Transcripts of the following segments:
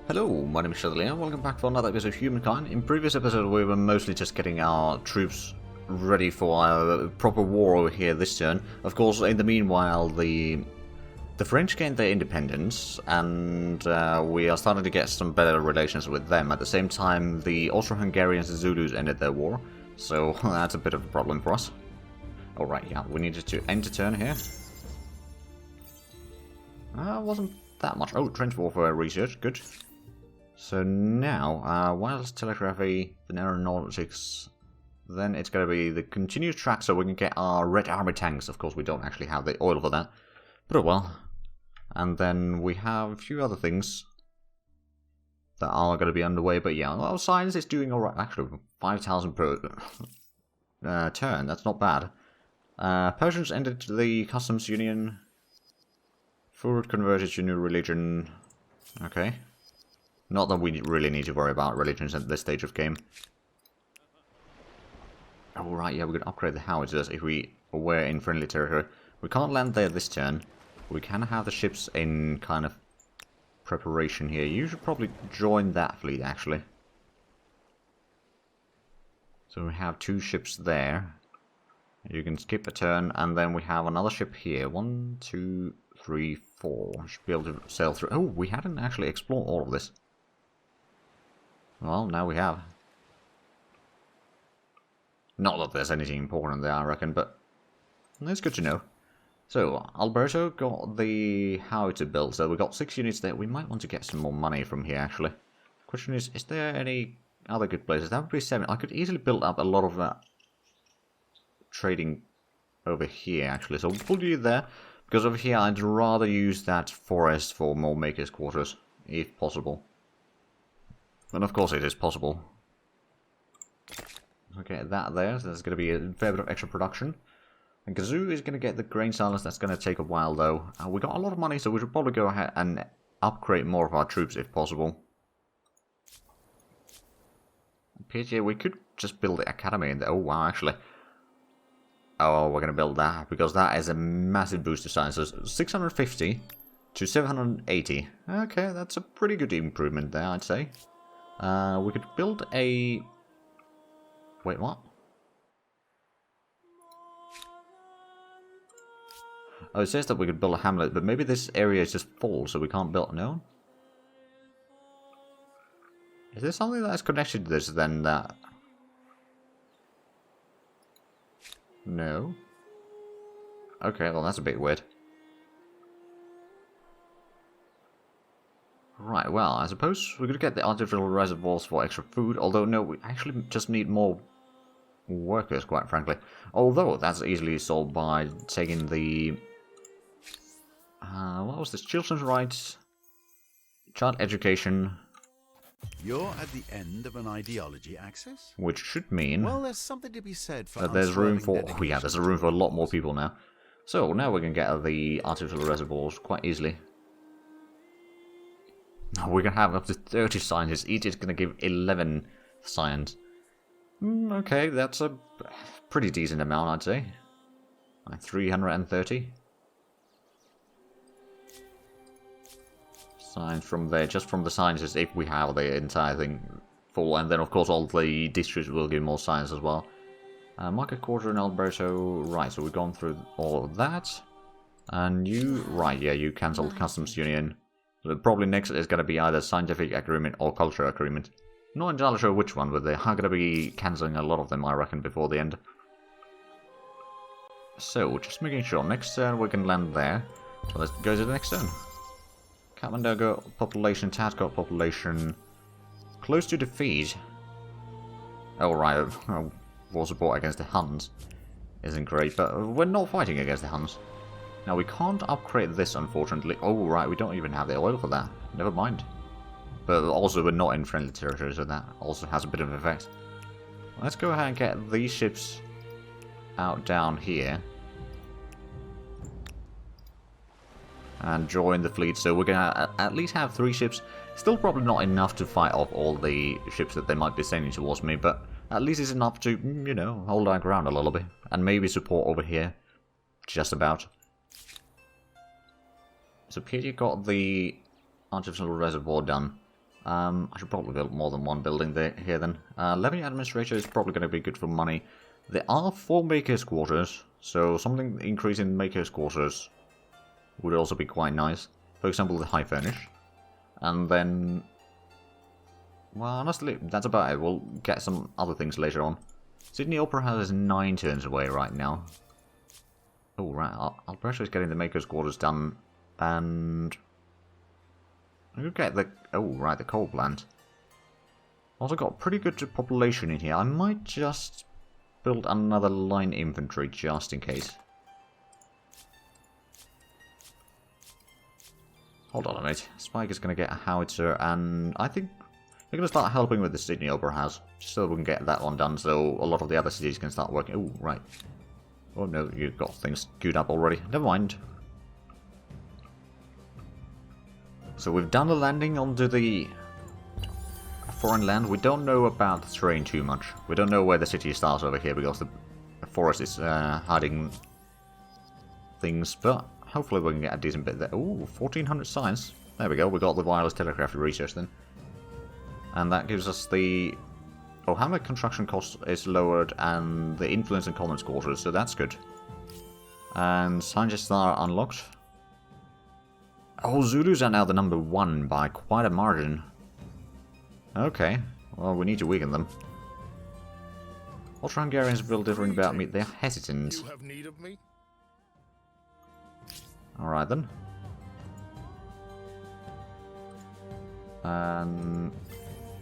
Hello, my name is Shadley and welcome back for another episode of Humankind. In previous episode we were mostly just getting our troops ready for a proper war over here this turn. Of course, in the meanwhile, the French gained their independence, and we are starting to get some better relations with them. At the same time, the Austro-Hungarians and Zulus ended their war, so that's a bit of a problem for us. Alright, yeah, we needed to end the turn here. Wasn't that much. Oh, trench warfare research, good. So now, wireless telegraphy, then aeronautics, then it's going to be the continuous track so we can get our Red Army tanks. Of course, we don't actually have the oil for that, but oh well. And then we have a few other things that are going to be underway, but yeah, well, science is doing alright. Actually, 5,000 per turn, that's not bad. Persians entered the customs union. Food converted to new religion. Okay. Not that we really need to worry about religions at this stage of game. Oh right, yeah, we could upgrade the howitzers if we were in friendly territory. We can't land there this turn. We can have the ships in kind of preparation here. You should probably join that fleet, actually. So we have 2 ships there. You can skip a turn, and then we have another ship here. 1, 2, 3, 4. Should be able to sail through. Oh, we hadn't actually explored all of this. Well, now we have. Not that there's anything important there, I reckon, but it's good to know. So, Alberto got the howitzer built, so we got 6 units there. We might want to get some more money from here, actually. Question is there any other good places? That would be 7. I could easily build up a lot of trading over here, actually. So we'll put you there, because over here I'd rather use that forest for more makers' quarters, if possible. And of course it is possible. Okay, that there, so there's going to be a fair bit of extra production. And Kazoo is going to get the grain silos. That's going to take a while though. We got a lot of money, so we should probably go ahead and upgrade more of our troops if possible. PGA, we could just build the academy in there. Oh wow, actually. Oh, we're going to build that, because that is a massive boost to science. So 650 to 780. Okay, that's a pretty good improvement there, I'd say. We could build a... Wait, what? Oh, it says that we could build a hamlet, but maybe this area is just full, so we can't build... No? Is there something that's connected to this, then, that... No? Okay, well, that's a bit weird. Right, well, I suppose we could get the artificial reservoirs for extra food, although no, we actually just need more workers, quite frankly. Although, that's easily solved by taking the... what was this? Children's rights, child education... You're at the end of an ideology axis? Which should mean... Well, there's something to be said for that there's room for... Oh yeah, there's room for a lot more people now. So, now we can get the artificial reservoirs quite easily. We're going to have up to 30 scientists. Each is going to give 11 science. Okay, that's a pretty decent amount, I'd say. Like 330. Science from there, just from the scientists, if we have the entire thing full. And then, of course, all the districts will give more science as well. Market quarter in Alberto. Right, so we've gone through all of that. And you... Right, yeah, you cancelled customs union. So probably next is going to be either scientific agreement or cultural agreement. Not entirely sure which one, but they are going to be cancelling a lot of them, I reckon, before the end. So, just making sure. Next turn we can land there. So let's go to the next turn. Kamandago population, Tadkot population. Close to defeat. Oh, right. War support against the Huns isn't great, but we're not fighting against the Huns. Now, we can't upgrade this, unfortunately. Oh, right, we don't even have the oil for that. Never mind. But also, we're not in friendly territory, so that also has a bit of an effect. Let's go ahead and get these ships out down here. And join the fleet, so we're going to at least have 3 ships. Still probably not enough to fight off all the ships that they might be sending towards me, but at least it's enough to, you know, hold our ground a little bit. And maybe support over here. Just about. So Peter got the artificial reservoir done. I should probably build more than one building there here then. Levy Administrator is probably going to be good for money. There are 4 Makers' Quarters, so something increasing Makers' Quarters would also be quite nice. For example, the High Furnish. And then... well, honestly, that's about it. We'll get some other things later on. Sydney Opera House is 9 turns away right now. Oh, right. Alberto is getting the Makers' Quarters done. And... we'll get the... oh, right, the coal plant. Also got pretty good population in here. I might just build another line infantry just in case. Hold on a minute. Spike is going to get a howitzer, and I think they're going to start helping with the Sydney Opera House, just so we can get that one done, so a lot of the other cities can start working. Oh, right. Oh no, you've got things queued up already. Never mind. So we've done the landing onto the foreign land. We don't know about the terrain too much. We don't know where the city starts over here, because the forest is hiding things, but... hopefully we can get a decent bit there. Ooh, 1400 science. There we go, we got the wireless telegraphy research then. And that gives us the... oh, how much construction cost is lowered and the influence in commons quarters, so that's good. And scientists are unlocked. Oh, Zulus are now the number 1 by quite a margin. Okay, well we need to weaken them. Austro-Hungarians feel different about me, they're hesitant. You have need of me? Alright then.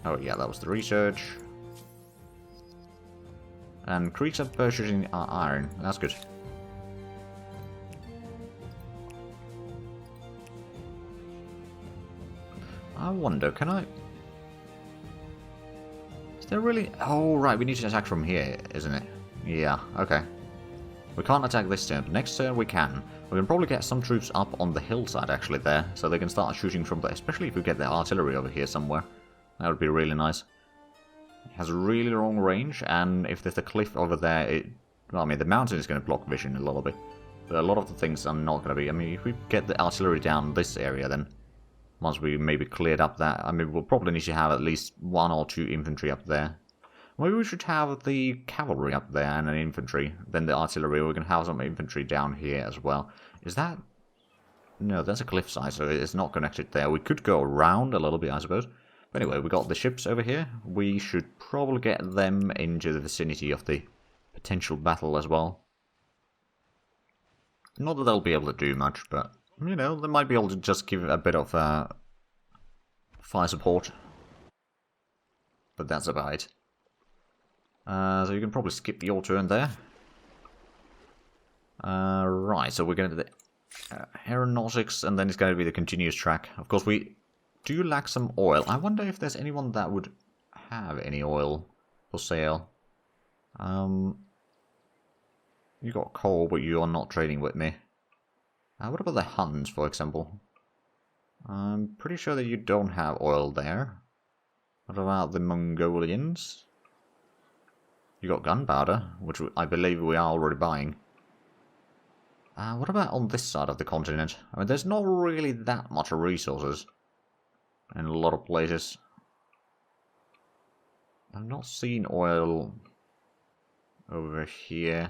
Oh yeah, that was the research. And Greeks are purchasing our iron. That's good. I wonder, can I... is there really... oh right, we need to attack from here, isn't it? Yeah, okay. We can't attack this turn, but next turn we can. We can probably get some troops up on the hillside actually there, so they can start shooting from there, especially if we get the artillery over here somewhere. That would be really nice. It has a really long range, and if there's a cliff over there, it... well, I mean, the mountain is going to block vision a little bit. But a lot of the things are not going to be... I mean, if we get the artillery down this area, then... once we maybe cleared up that... I mean, we'll probably need to have at least 1 or 2 infantry up there. Maybe we should have the cavalry up there and an infantry. Then the artillery, we can have some infantry down here as well. Is that... no, that's a cliffside, so it's not connected there. We could go around a little bit, I suppose. But anyway, we got the ships over here. We should probably get them into the vicinity of the potential battle as well. Not that they'll be able to do much, but, you know, they might be able to just give a bit of fire support. But that's about it. So you can probably skip your turn there. Right, so we're going to do the aeronautics, and then it's going to be the continuous track. Of course, we do lack some oil. I wonder if there's anyone that would have any oil for sale. You got coal, but you are not trading with me. What about the Huns, for example? I'm pretty sure that you don't have oil there. What about the Mongolians? You got gunpowder, which I believe we are already buying. What about on this side of the continent? I mean, there's not really that much resources in a lot of places. I've not seen oil over here.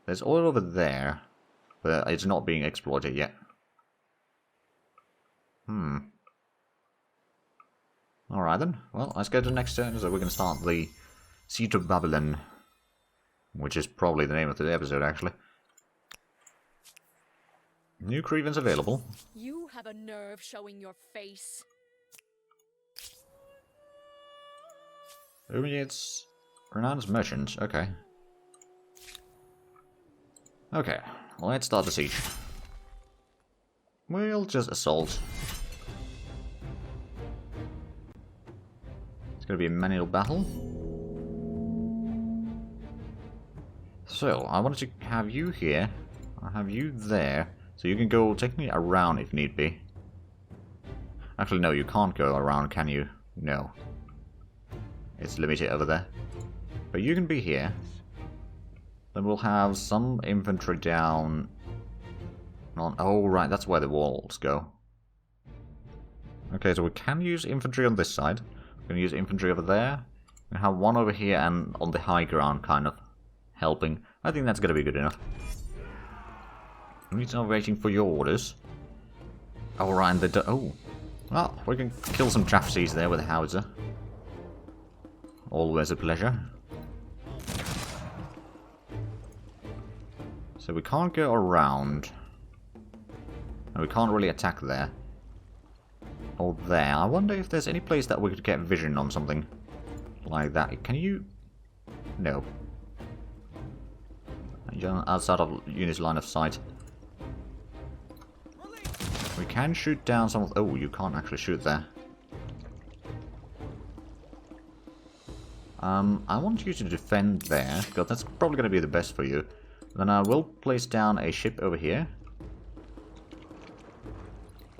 There's oil over there, but it's not being exploited yet. Alright then, well, let's go to the next turn, so we're going to start the Siege of Babylon. Which is probably the name of the episode, actually. New grievance available. You have a nerve showing your face. It's renowned merchant, okay. Okay, let's start the siege. We'll just assault. It's gonna be a manual battle. So, I wanted to have you here. I'll have you there. So you can go technically around if need be. Actually, no, you can't go around, can you? No. It's limited over there. But you can be here. Then we'll have some infantry down on... oh, right, that's where the walls go. Okay, so we can use infantry on this side. We're going to use infantry over there. We have one over here and on the high ground, kind of helping. I think that's going to be good enough. We're still waiting for your orders. Oh, right, and oh. Well, we can kill some Jaffseys there with a howitzer. Always a pleasure. So we can't go around. And we can't really attack there. Or there. I wonder if there's any place that we could get vision on something like that. Can you... No. You're outside of unit's line of sight. We can shoot down some of... Oh, you can't actually shoot there. I want you to defend there, because that's probably going to be the best for you. Then I will place down a ship over here.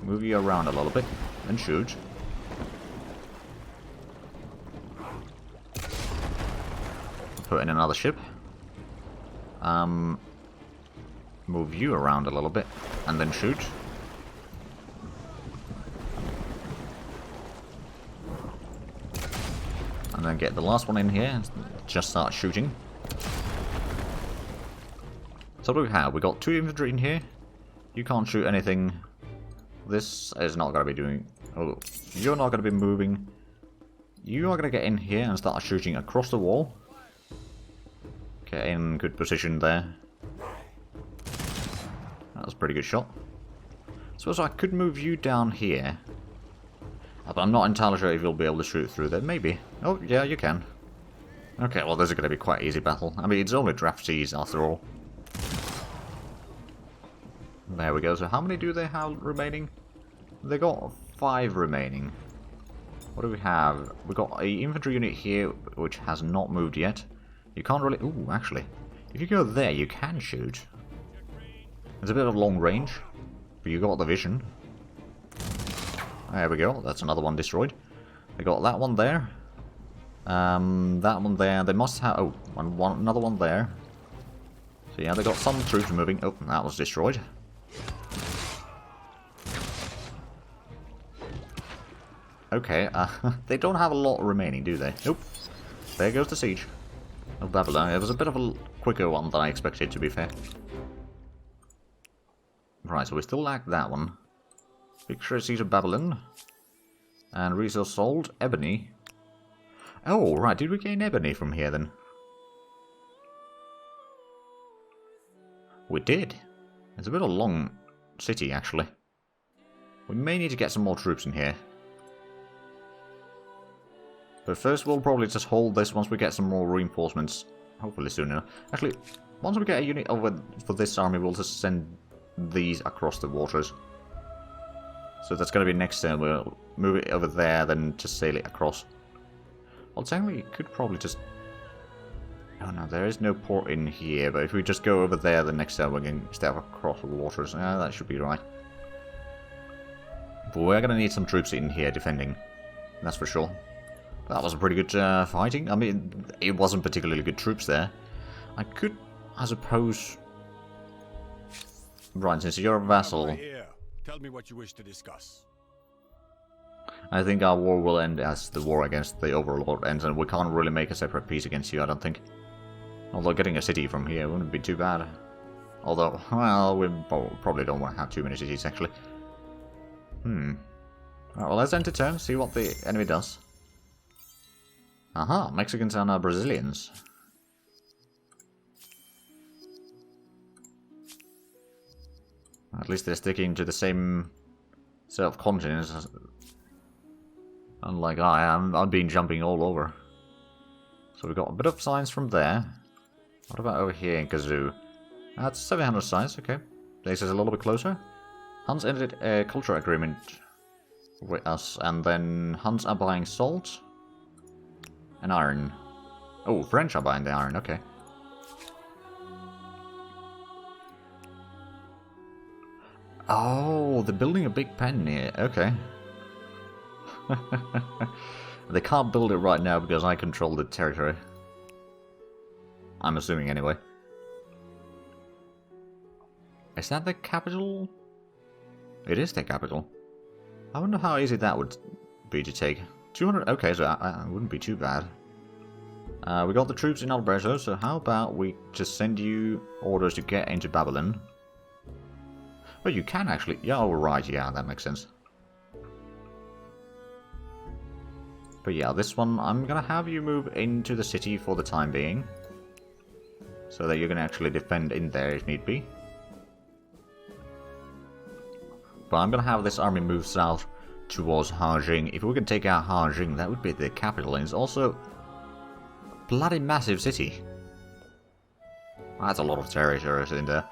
Move you around a little bit, and shoot. Put in another ship. Move you around a little bit, and then shoot. And then get the last one in here and just start shooting. So what do we have? We got 2 infantry in here. You can't shoot anything. This is not going to be doing... Oh, you're not going to be moving. You are going to get in here and start shooting across the wall. Get in good position there. That was a pretty good shot. Suppose I could move you down here. But I'm not entirely sure if you'll be able to shoot through there. Maybe. Oh, yeah, you can. Okay, well, this is going to be quite easy battle. I mean, it's only draftees after all. There we go. So how many do they have remaining? They got 5 remaining. What do we have? We got a infantry unit here, which has not moved yet. You can't really... Ooh, actually. If you go there, you can shoot. It's a bit of long range. But you got the vision. There we go. That's another one destroyed. They got that one there. That one there. They must have... Oh, another one there. So yeah, they got some troops moving. Oh, that was destroyed. Okay, they don't have a lot remaining, do they? Nope. There goes the siege of Babylon. It was a bit of a quicker one than I expected, to be fair. Right, so we still lack that one. Victory Siege of Babylon. And resource sold. Ebony. Oh, right. Did we gain ebony from here, then? We did. It's a bit of a long city, actually. We may need to get some more troops in here. But first, we'll probably just hold this once we get some more reinforcements. Hopefully soon enough. Actually, once we get a unit over for this army, we'll just send these across the waters. So that's going to be next turn. We'll move it over there, then just sail it across. Well, technically, you could probably just... Oh no, there is no port in here, but if we just go over there, the next turn we can step across the waters. That should be right. But we're going to need some troops in here defending. That's for sure. That was a pretty good fighting. I mean, it wasn't particularly good troops there. I could, I suppose... Right, since you're a vassal... Right here. Tell me what you wish to discuss. I think our war will end as the war against the Overlord ends, and we can't really make a separate peace against you, I don't think. Although getting a city from here wouldn't be too bad. Although, well, we probably don't want to have too many cities, actually. Alright, well, let's end the turn, see what the enemy does. Aha, Mexicans and Brazilians. At least they're sticking to the same set of continents. Unlike I am, I've been jumping all over. So we've got a bit of science from there. What about over here in Kazoo? That's 700 science, okay. This is a little bit closer. Huns ended a culture agreement with us, and then Huns are buying salt and iron. Oh, French are buying the iron, okay. Oh, they're building a big pen here, okay. They can't build it right now because I control the territory. I'm assuming anyway. Is that the capital? It is the capital. I wonder how easy that would be to take. 200, okay, so that wouldn't be too bad. We got the troops in Alberto, so how about we just send you orders to get into Babylon? Oh, you can actually, yeah, alright, yeah, that makes sense. But yeah, this one, I'm gonna have you move into the city for the time being. So that you can actually defend in there if need be. But I'm gonna have this army move south towards Harjing. If we can take out Harjing, that would be the capital, and it's also a bloody massive city. That's a lot of territory in there.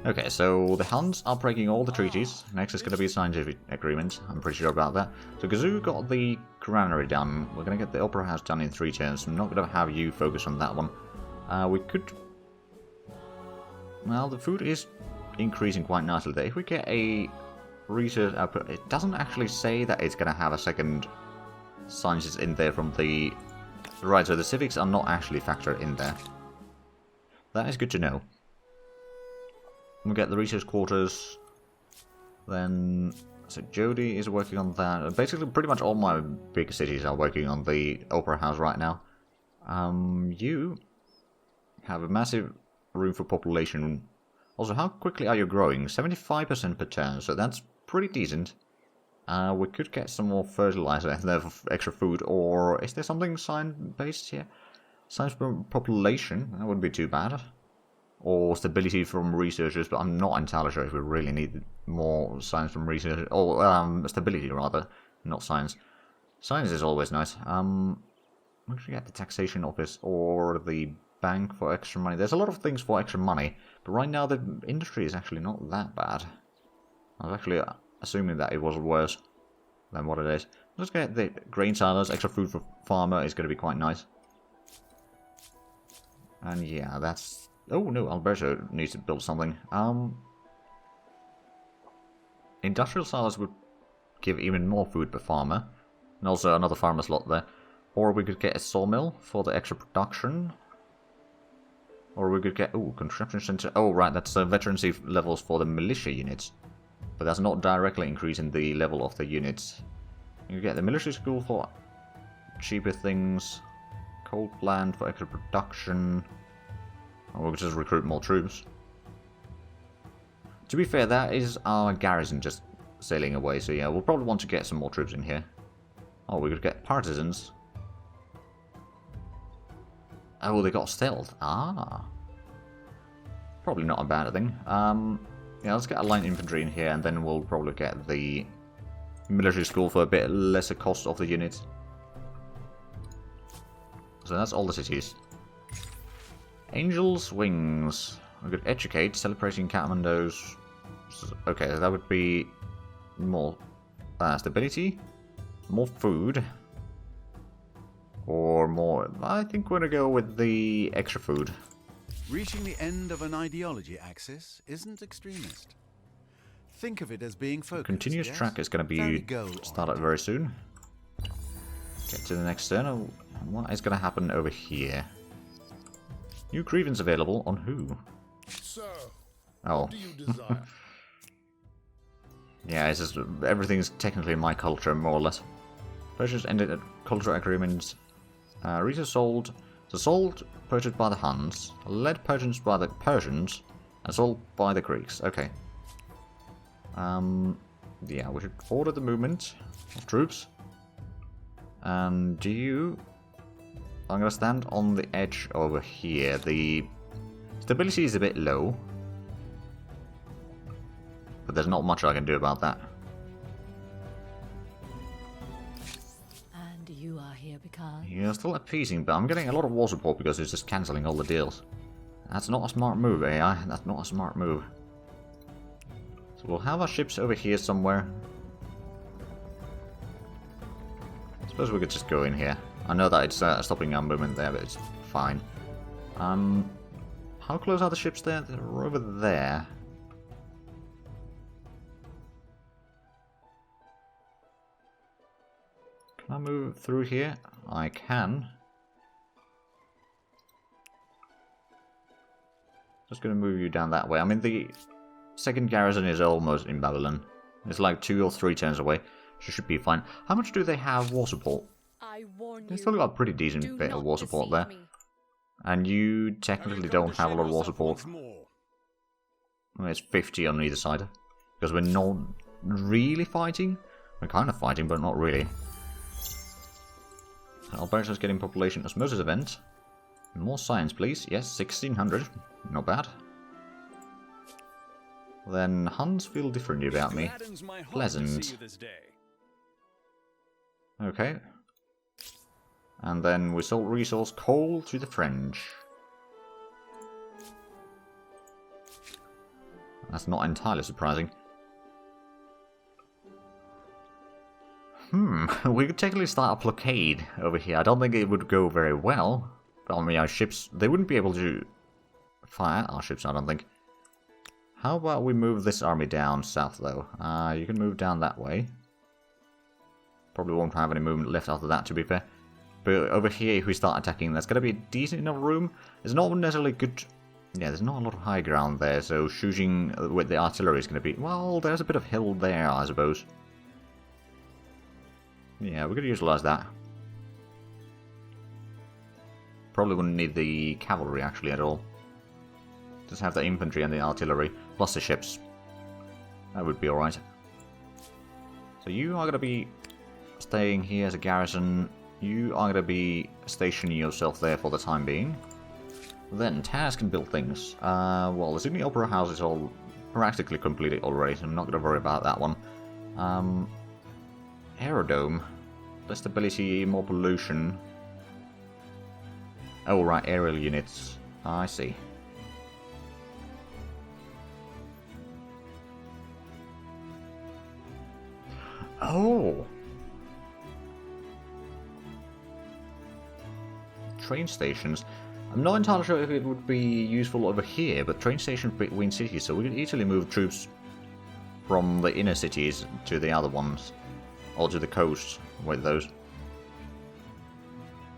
Okay, so the Huns are breaking all the treaties. Next is going to be a scientific agreement. I'm pretty sure about that. So Gazoo got the granary done. We're going to get the opera house done in 3 turns. I'm not going to have you focus on that one. We could... Well, the food is increasing quite nicely there. If we get a research output, it doesn't actually say that it's going to have a second sciences in there from the... Right, so the civics are not actually factored in there. That is good to know. We'll get the research quarters. Then, so Jody is working on that. Basically, pretty much all my big cities are working on the opera house right now. You have a massive room for population. Also, how quickly are you growing? 75% per turn, so that's pretty decent. We could get some more fertilizer and there for extra food, or is there something science-based here? Science from population, that wouldn't be too bad. Or stability from researchers, but I'm not entirely sure if we really need more science from researchers. Or stability, rather, not science. Science is always nice. We should get the taxation office or the bank for extra money. There's a lot of things for extra money, but right now the industry is actually not that bad. I was actually assuming that it was worse than what it is. Let's get the grain silos. Extra food for farmer is going to be quite nice. And yeah, that's... Oh no, Alberto needs to build something. Industrial silos would give even more food per farmer. And also another farmer slot there. Or we could get a sawmill for the extra production. Or we could get... Oh, construction center. Oh right, that's veterancy levels for the militia units. But that's not directly increasing the level of the units. You get the military school for cheaper things. Coal plant for extra production. Or we'll just recruit more troops. To be fair, that is our garrison just sailing away, so yeah, we'll probably want to get some more troops in here. Oh, we could get partisans. Oh, they got stealth. Ah. Probably not a bad thing. Yeah, let's get a line infantry in here, and then we'll probably get the military school for a bit lesser cost of the units. So that's all the cities. Angels' Wings. We could educate, celebrating Catmandos. Okay, that would be more stability, more food, or more... I think we're going to go with the extra food. Reaching the end of an ideology axis isn't extremist. Think of it as being focused. Continuous yes? track is going to be started very soon. Get to the next turn. What is going to happen over here? New grievance available on who? Sir, Oh. what do you desire? Yeah, it's just everything's technically my culture, more or less. Purchase ended at cultural agreements. Resource sold. So sold, purchased by the Huns. Lead purchased by the Persians. And sold by the Greeks. Okay. Yeah, we should order the movement of troops. And do you... I'm going to stand on the edge over here. The stability is a bit low. But there's not much I can do about that. And you are here because... Yeah, still appeasing, but I'm getting a lot of war support because it's just cancelling all the deals. That's not a smart move, AI. That's not a smart move. So we'll have our ships over here somewhere. I suppose we could just go in here. I know that it's stopping our movement there, but it's fine. How close are the ships there? They're over there. Can I move through here? I can. Just gonna move you down that way. I mean, the second garrison is almost in Babylon. It's like 2 or 3 turns away. So should be fine. How much do they have war support? I warn They you. still got a pretty decent Do bit of not war support deceive there. me. And you technically don't have a lot of war support. Well, it's 50 on either side. Because we're not really fighting. We're kind of fighting, but not really. Alberta's getting population osmosis event. More science, please. Yes, 1600. Not bad. Then Huns feel differently about me. Pleasant. Okay. And then we sold resource coal to the French. That's not entirely surprising. We could technically start a blockade over here. I don't think it would go very well. I mean, our ships, they wouldn't be able to fire our ships, I don't think. How about we move this army down south, though? You can move down that way. Probably won't have any movement left after that, to be fair. But over here, if we start attacking, there's going to be a decent enough room. It's not necessarily good... Yeah, there's not a lot of high ground there, so shooting with the artillery is going to be... Well, there's a bit of hill there, I suppose. Yeah, we could utilize that. Probably wouldn't need the cavalry, actually, at all. Just have the infantry and the artillery, plus the ships. That would be alright. So you are going to be staying here as a garrison. You are going to be stationing yourself there for the time being. Then, Taz can build things. Well, the Sydney Opera House is all practically completed already, so I'm not going to worry about that one. Aerodome. Less stability, more pollution. Oh, right, aerial units. I see. Oh! Train stations. I'm not entirely sure if it would be useful over here, but train stations between cities, so we could easily move troops from the inner cities to the other ones. Or to the coast with those.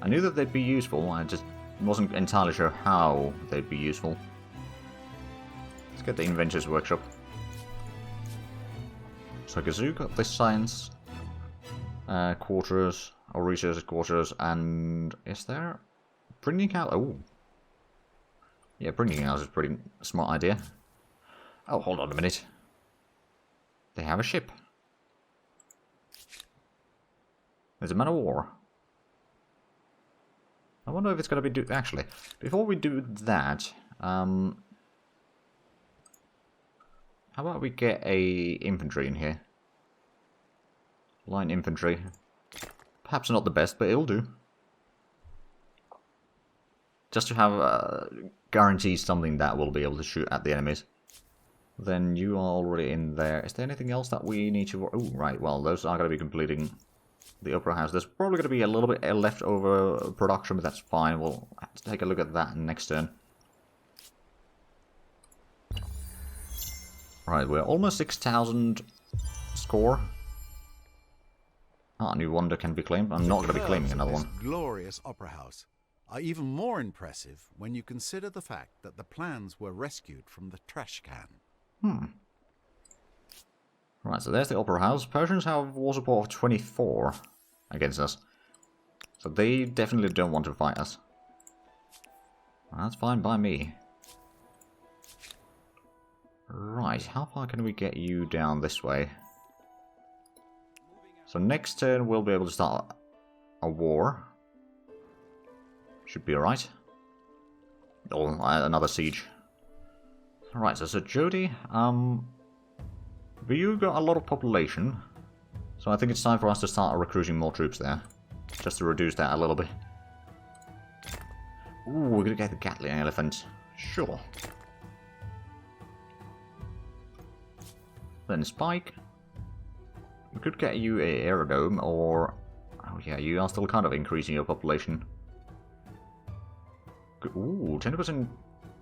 I knew that they'd be useful, I just wasn't entirely sure how they'd be useful. Let's get the Inventors Workshop. So Gazoo got this science quarters, or research quarters, and is there printing house? Oh, yeah, printing house is a pretty smart idea. Oh, hold on a minute. They have a ship. There's a man of war. I wonder if it's going to be actually, before we do that, how about we get a infantry in here? Line infantry. Perhaps not the best, but it'll do. Just to have guaranteed something that will be able to shoot at the enemies. Then you are already in there. Is there anything else that we need to... Oh, right, well, those are going to be completing the Opera House. There's probably going to be a little bit left over production, but that's fine. We'll have to take a look at that next turn. Right, we're almost 6,000 score. Ah, a new wonder can be claimed. I'm not going to be claiming another one. Glorious Opera House are even more impressive when you consider the fact that the plans were rescued from the trash can. Right, so there's the Opera House. Persians have war support of 24 against us. So they definitely don't want to fight us. That's fine by me. Right, how far can we get you down this way? So next turn we'll be able to start a war. Should be alright. Or another siege. Alright, so Jody, you got a lot of population, so I think it's time for us to start recruiting more troops there. Just to reduce that a little bit. Ooh, we're gonna get the Gatling elephant. Sure. Then Spike. We could get you a aerodome, or... Oh yeah, you are still kind of increasing your population. Ooh, 10%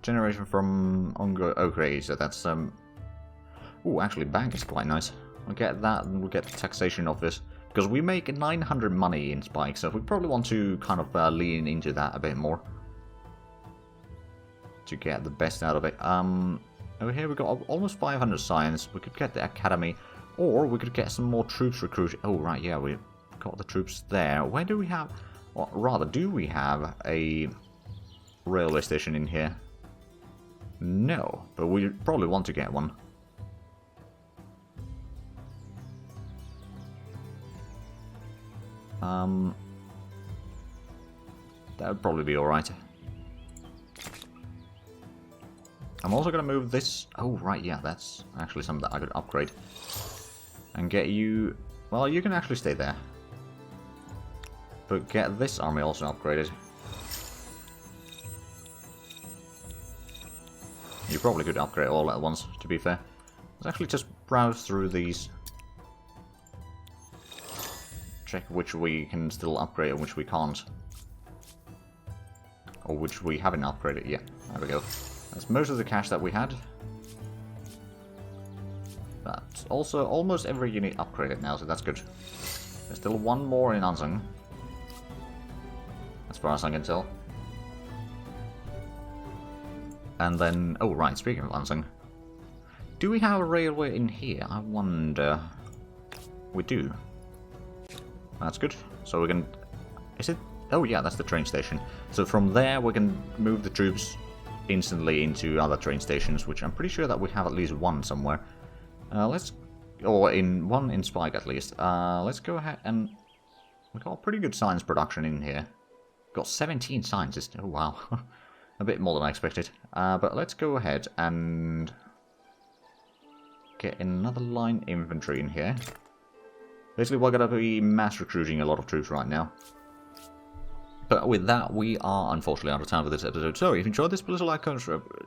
generation from ongoing... Okay, so that's... Ooh, actually, bank is quite nice. We'll get that, and we'll get the taxation office. Because we make 900 money in Spike, so we probably want to kind of lean into that a bit more. To get the best out of it. Over here we've got almost 500 science. We could get the academy. Or we could get some more troops recruited. Oh, right, yeah, we got the troops there. Where do we have... Or rather, do we have a railway station in here? No, but we probably want to get one. That would probably be alright. I'm also going to move this... Oh, right, yeah, that's actually something that I could upgrade. And get you... Well, you can actually stay there. But get this army also upgraded. You probably could upgrade all at once, to be fair. Let's actually just browse through these. Check which we can still upgrade and which we can't. Or which we haven't upgraded yet. There we go. That's most of the cash that we had. But also almost every unit upgraded now, so that's good. There's still one more in Ansung, as far as I can tell. And then, oh right, speaking of Lansing, do we have a railway in here? I wonder. We do. That's good. So we can... Is it? Oh yeah, that's the train station. So from there we can move the troops instantly into other train stations, which I'm pretty sure that we have at least one somewhere. Or in one in Spike at least. Let's go ahead and... We got pretty good science production in here. Got 17 scientists. Oh wow. A bit more than I expected. But let's go ahead and get another line infantry in here. Basically, we're going to be mass recruiting a lot of troops right now. But with that, we are unfortunately out of time for this episode. So, if you enjoyed this, please like, comment,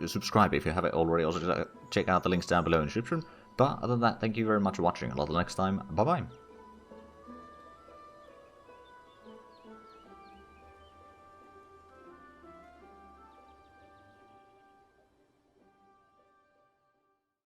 subscribe if you haven't already. Also, check out the links down below in the description. But other than that, thank you very much for watching. Until the next time, bye-bye.